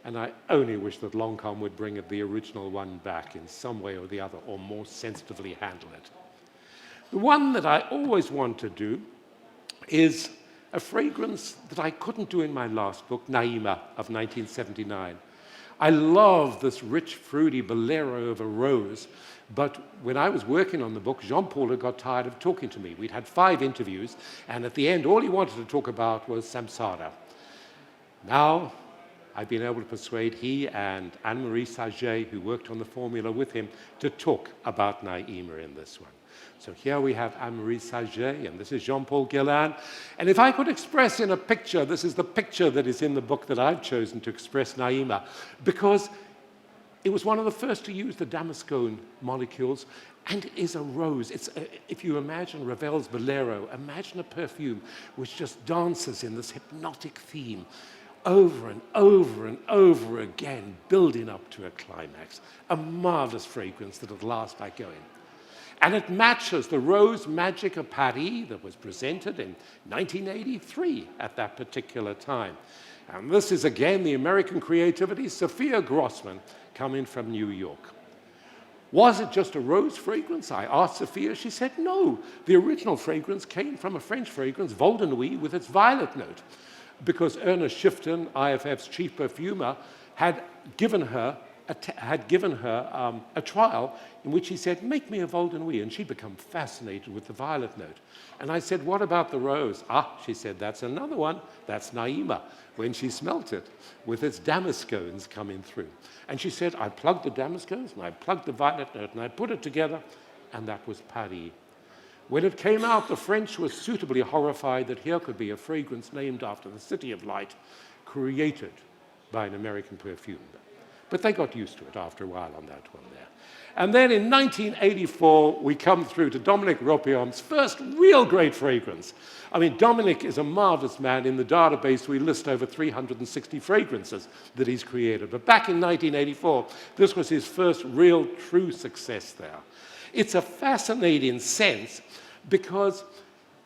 and I only wish that Lancôme would bring the original one back in some way or the other, or more sensitively handle it. The one that I always want to do is a fragrance that I couldn't do in my last book, Naïma of 1979. I love this rich, fruity bolero of a rose, but when I was working on the book, Jean-Paul had got tired of talking to me. We'd had 5 interviews, and at the end, all he wanted to talk about was Samsara. Now, I've been able to persuade he and Anne-Marie Saget, who worked on the formula with him, to talk about Naïma in this one. So here we have Anne-Marie Saget, and this is Jean-Paul Guerlain. And if I could express in a picture, this is the picture that is in the book that I've chosen to express Naïma, because it was one of the first to use the Damascene molecules, and it is a rose. If you imagine Ravel's Bolero, imagine a perfume which just dances in this hypnotic theme over and over and over again, building up to a climax. A marvelous fragrance that at last I go in. And it matches the Rose Magic of Paris that was presented in 1983 at that particular time. And this is again the American creativity, Sophia Grosjman, coming from New York. Was it just a rose fragrance? I asked Sophia. She said no. The original fragrance came from a French fragrance, Vol de Nuit, with its violet note, because Ernest Shifton, IFF's chief perfumer, had given her a trial in which he said, make me a Vol de Nuit, and she'd become fascinated with the violet note. And I said, what about the rose? She said, that's another one. That's Naïma, when she smelt it, with its Damascones coming through. And she said, I plugged the Damascones, and I plugged the violet note, and I put it together, and that was Paris. When it came out, the French were suitably horrified that here could be a fragrance named after the City of Light, created by an American perfumer. But they got used to it after a while on that one there. And then in 1984, we come through to Dominique Ropium's first real great fragrance. I mean, Dominique is a marvelous man. In the database, we list over 360 fragrances that he's created. But back in 1984, this was his first real, true success there. It's a fascinating sense because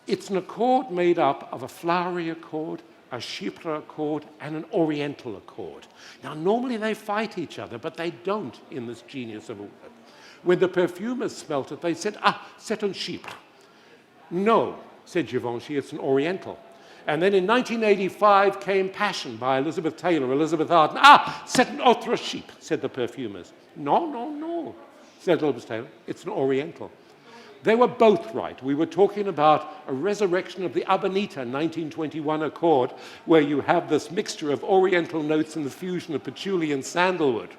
it's an accord made up of a flowery accord, a Chypre accord, and an Oriental accord. Now, normally they fight each other, but they don't in this genius of a word. When the perfumers smelt it, they said, c'est un Chypre. No, said Givenchy, it's an Oriental. And then in 1985 came Passion by Elizabeth Taylor, Elizabeth Arden. C'est un autre Chypre, said the perfumers. No, said Elizabeth Taylor, it's an Oriental. They were both right. We were talking about a resurrection of the Amanita 1921 Accord, where you have this mixture of oriental notes and the fusion of patchouli and sandalwood.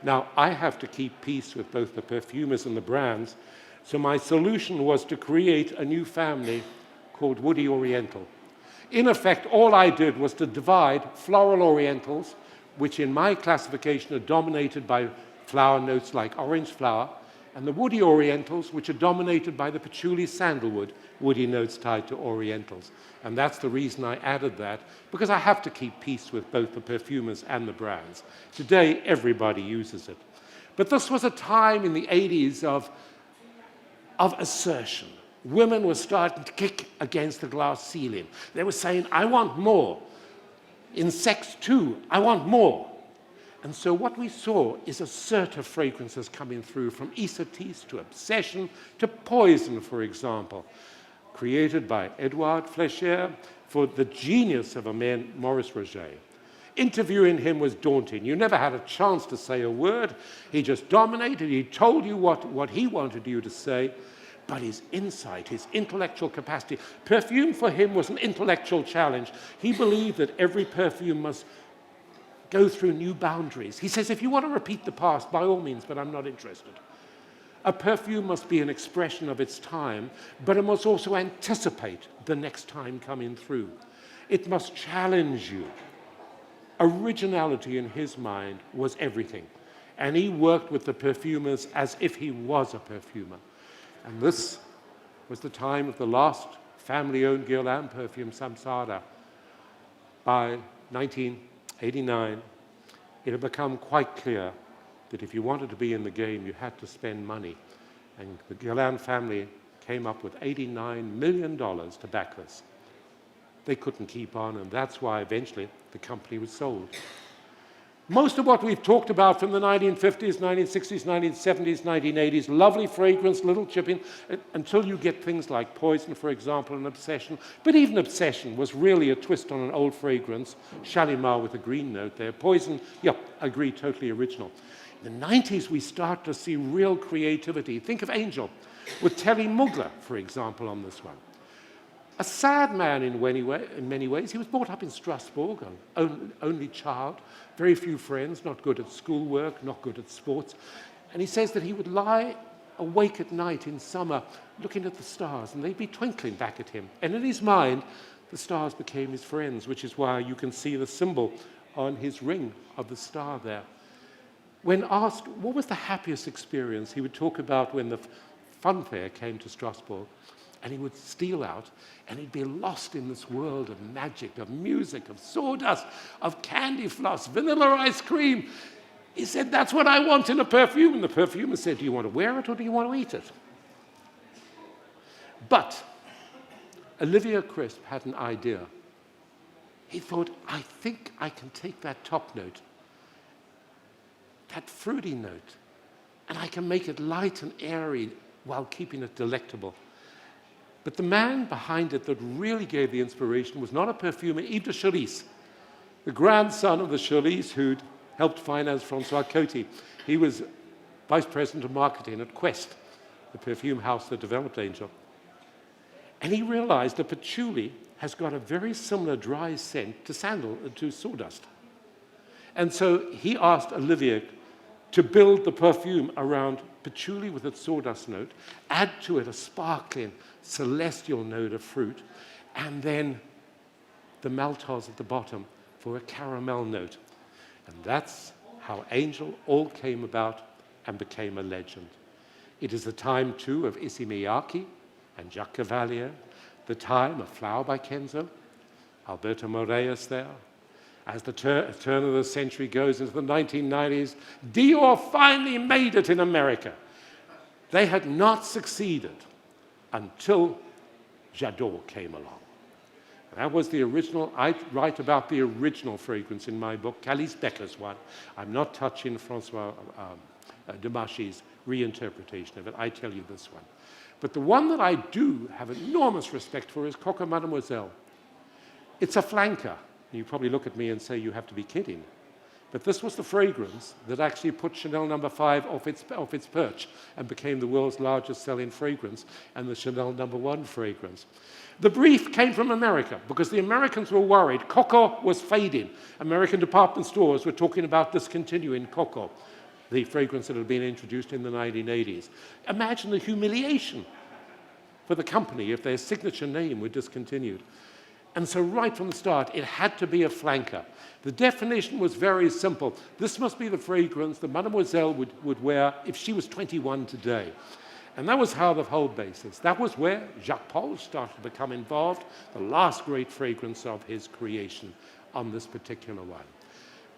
Now, I have to keep peace with both the perfumers and the brands, so my solution was to create a new family called Woody Oriental. In effect, all I did was to divide floral orientals, which in my classification are dominated by flower notes like orange flower, and the woody orientals, which are dominated by the patchouli sandalwood, woody notes tied to orientals. And that's the reason I added that, because I have to keep peace with both the perfumers and the brands. Today, everybody uses it. But this was a time in the 80s of assertion. Women were starting to kick against the glass ceiling. They were saying, I want more. In sex too, I want more. And so what we saw is assertive fragrances coming through, from esotiques to obsession to poison, for example, created by Edouard Fleischer for the genius of a man, Maurice Roget. Interviewing him was daunting. You never had a chance to say a word. He just dominated. He told you what he wanted you to say. But his insight, his intellectual capacity, perfume for him was an intellectual challenge. He believed that every perfume must go through new boundaries. He says, if you want to repeat the past, by all means, but I'm not interested. A perfume must be an expression of its time, but it must also anticipate the next time coming through. It must challenge you. Originality in his mind was everything. And he worked with the perfumers as if he was a perfumer. And this was the time of the last family-owned Guerlain perfume, Samsara. By 1989, it had become quite clear that if you wanted to be in the game, you had to spend money. And the Guerlain family came up with $89 million to back this. They couldn't keep on, and that's why eventually the company was sold. Most of what we've talked about from the 1950s, 1960s, 1970s, 1980s, lovely fragrance, little chipping, until you get things like Poison, for example, and Obsession. But even Obsession was really a twist on an old fragrance, Shalimar with a green note there. Poison, yeah, I agree, totally original. In the 90s, we start to see real creativity. Think of Angel, with Terry Mugler, for example, on this one. A sad man in many ways. He was brought up in Strasbourg, an only child, very few friends, not good at schoolwork, not good at sports. And he says that he would lie awake at night in summer looking at the stars, and they'd be twinkling back at him. And in his mind, the stars became his friends, which is why you can see the symbol on his ring of the star there. When asked what was the happiest experience, he would talk about when the fun fair came to Strasbourg. And he would steal out, and he'd be lost in this world of magic, of music, of sawdust, of candy floss, vanilla ice cream. He said, that's what I want in a perfume. And the perfumer said, do you want to wear it or do you want to eat it? But Olivier Cresp had an idea. He thought, I think I can take that top note, that fruity note, and I can make it light and airy while keeping it delectable. But the man behind it that really gave the inspiration was not a perfumer, Yves de Chalice, the grandson of the Chalice who'd helped finance François Coty. He was vice president of marketing at Quest, the perfume house that developed Angel. And he realized that patchouli has got a very similar dry scent to sawdust. And so he asked Olivier to build the perfume around patchouli with its sawdust note, add to it a sparkling, celestial note of fruit, and then the maltose at the bottom for a caramel note. And that's how Angel all came about and became a legend. It is the time, too, of Issey Miyake and Jacques Guerlain, the time of Flower by Kenzo, Alberto Moreas there. As the turn of the century goes into the 1990s, Dior finally made it in America. They had not succeeded until J'adore came along. And that was the original. I write about the original fragrance in my book, Calice Becker's one. I'm not touching François Demarchy's reinterpretation of it. I tell you this one. But the one that I do have enormous respect for is Coco Mademoiselle. It's a flanker. You probably look at me and say, you have to be kidding. But this was the fragrance that actually put Chanel No. 5 off its perch and became the world's largest selling fragrance and the Chanel No. 1 fragrance. The brief came from America because the Americans were worried. Coco was fading. American department stores were talking about discontinuing Coco, the fragrance that had been introduced in the 1980s. Imagine the humiliation for the company if their signature name were discontinued. And so right from the start, it had to be a flanker. The definition was very simple. This must be the fragrance that Mademoiselle would wear if she was 21 today. And that was how the whole basis. That was where Jacques Paul started to become involved, the last great fragrance of his creation on this particular one.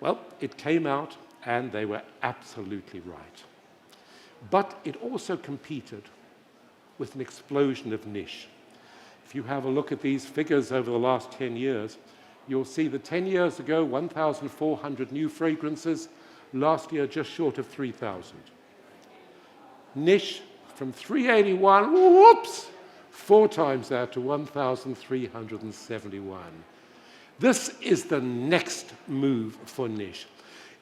Well, it came out, and they were absolutely right. But it also competed with an explosion of niche. If you have a look at these figures over the last 10 years, you'll see that 10 years ago, 1,400 new fragrances, last year just short of 3,000. Niche from 381, whoops, 4 times that to 1,371. This is the next move for niche.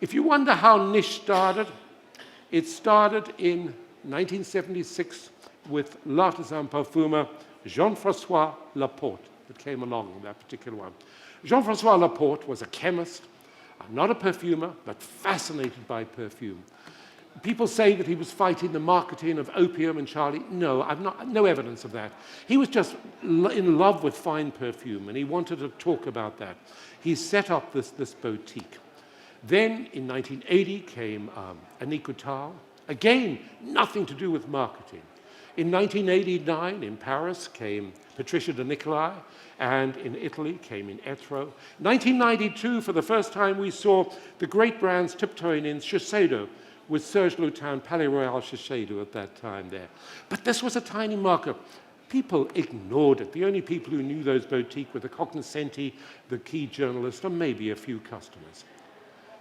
If you wonder how niche started, it started in 1976 with l'artisan parfumer Jean-François Laporte that came along in that particular one. Jean-François Laporte was a chemist, not a perfumer, but fascinated by perfume. People say that he was fighting the marketing of opium and Charlie. No, no evidence of that. He was just in love with fine perfume, and he wanted to talk about that. He set up this boutique. Then, in 1980, came Annick Goutal. Again, nothing to do with marketing. In 1989, in Paris, came Patricia de Nicolai, and in Italy came in Etro. 1992, for the first time, we saw the great brands tiptoeing in Shiseido, with Serge Lutens, Palais Royal Shiseido at that time there. But this was a tiny market. People ignored it. The only people who knew those boutiques were the cognoscenti, the key journalists, or maybe a few customers.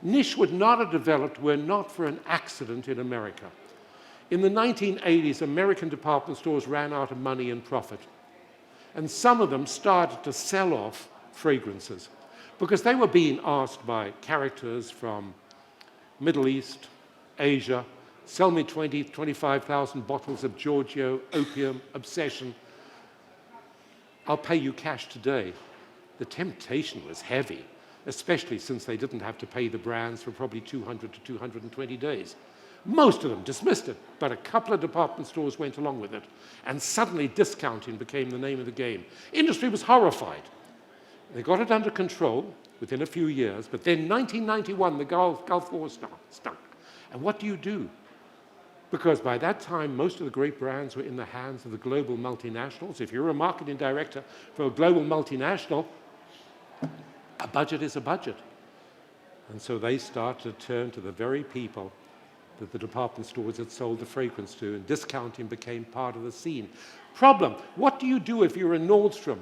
Niche would not have developed were not for an accident in America. In the 1980s, American department stores ran out of money and profit. And some of them started to sell off fragrances because they were being asked by characters from Middle East, Asia, sell me 25,000 bottles of Giorgio, opium, obsession. I'll pay you cash today. The temptation was heavy, especially since they didn't have to pay the brands for probably 200 to 220 days. Most of them dismissed it, but a couple of department stores went along with it, and suddenly discounting became the name of the game. Industry was horrified. They got it under control within a few years, but then 1991, the Gulf War stuck. And what do? Because by that time, most of the great brands were in the hands of the global multinationals. If you're a marketing director for a global multinational, a budget is a budget. And so they started to turn to the very people that the department stores had sold the fragrance to, and discounting became part of the scene. Problem, what do you do if you're a Nordstrom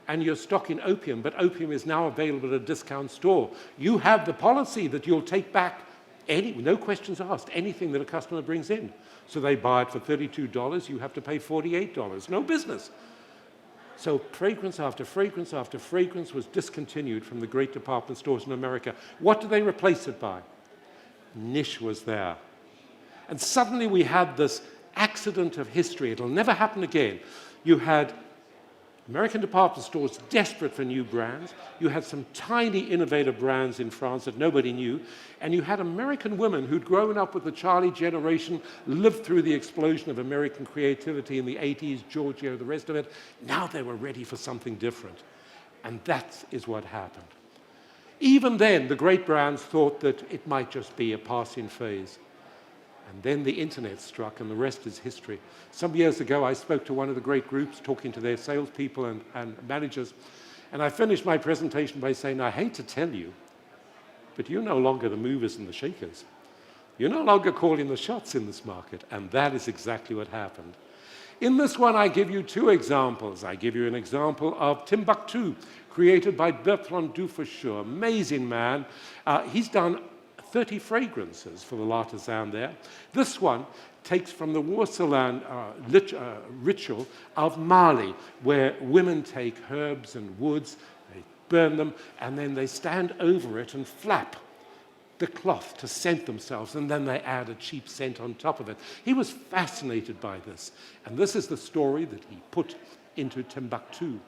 and you're stocking opium, but opium is now available at a discount store? You have the policy that you'll take back no questions asked, anything that a customer brings in. So they buy it for $32, you have to pay $48. No business. So fragrance after fragrance after fragrance was discontinued from the great department stores in America. What did they replace it by? Niche was there. And suddenly we had this accident of history. It'll never happen again. You had American department stores desperate for new brands. You had some tiny innovative brands in France that nobody knew. And you had American women who'd grown up with the Charlie generation, lived through the explosion of American creativity in the 80s, Giorgio, the rest of it. Now they were ready for something different. And that is what happened. Even then, the great brands thought that it might just be a passing phase. And then the internet struck, and the rest is history. Some years ago, I spoke to one of the great groups, talking to their salespeople and managers, and I finished my presentation by saying, I hate to tell you, but you're no longer the movers and the shakers. You're no longer calling the shots in this market, and that is exactly what happened. In this one, I give you 2 examples. I give you an example of Timbuktu, created by Bertrand Dufourcheux, amazing man. He's done 30 fragrances for the l'artisan there. This one takes from the Warsalan ritual of Mali, where women take herbs and woods, they burn them, and then they stand over it and flap the cloth to scent themselves, and then they add a cheap scent on top of it. He was fascinated by this, and this is the story that he put into Timbuktu.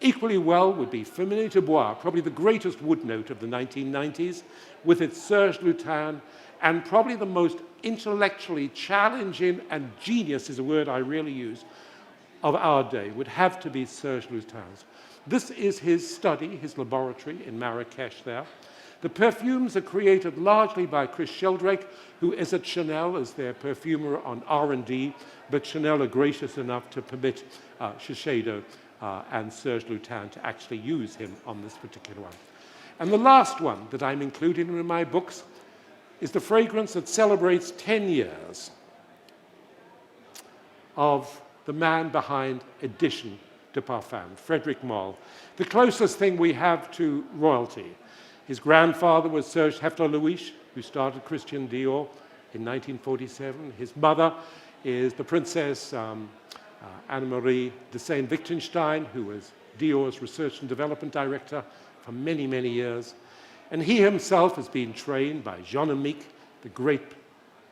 Equally well would be Féminin de Bois, probably the greatest wood note of the 1990s, with its Serge Lutin, and probably the most intellectually challenging, and genius is a word I really use, of our day, would have to be Serge Lutin's. This is his study, his laboratory in Marrakesh there. The perfumes are created largely by Chris Sheldrake, who is at Chanel as their perfumer on R&D, but Chanel are gracious enough to permit Shiseido and Serge Lutin to actually use him on this particular one. And the last one that I'm including in my books is the fragrance that celebrates 10 years of the man behind Edition de Parfum, Frédéric Malle, the closest thing we have to royalty. His grandfather was Serge Hefner-Louis, who started Christian Dior in 1947. His mother is the Princess Anne-Marie de Saint-Wittgenstein, who was Dior's research and development director for many, many years. And he himself has been trained by Jean Amique, the great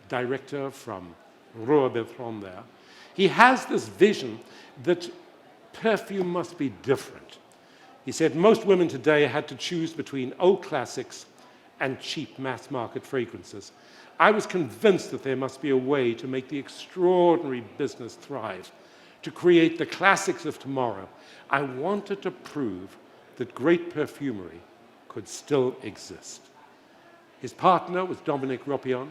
director from Roa Bertrand there. He has this vision that perfume must be different. He said most women today had to choose between old classics and cheap mass-market fragrances. I was convinced that there must be a way to make the extraordinary business thrive, to create the classics of tomorrow. I wanted to prove that great perfumery could still exist. His partner was Dominique Ropion.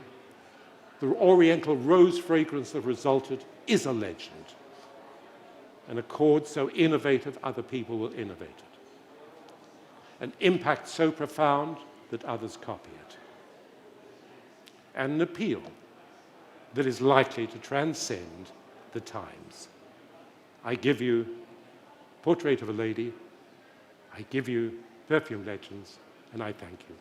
The Oriental rose fragrance that resulted is a legend. An accord so innovative, other people will innovate it. An impact so profound that others copy it. And an appeal that is likely to transcend the times. I give you Portrait of a Lady, I give you Perfume Legends, and I thank you.